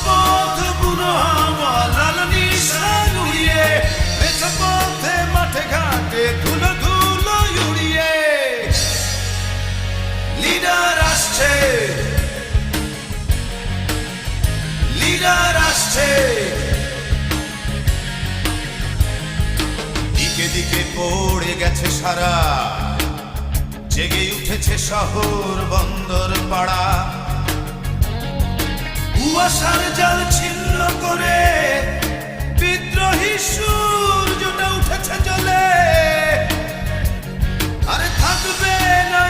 পথ বুনো হাওয়া লাল নিশান উড়িয়ে মেছে পথে মাঠে ঘাটে ধুলো ধুলো উড়িয়ে লিডার আসছে, লিডার আসছে। দিকে দিকে পড়ে গেছে সারা, জেগে উঠেছে শহর বন্দর পাড়া। কুয়াশার জাল ছিন্ন করে বিদ্রোহী সূর্যটা উঠেছে জ্বলে। আরে থাকবে না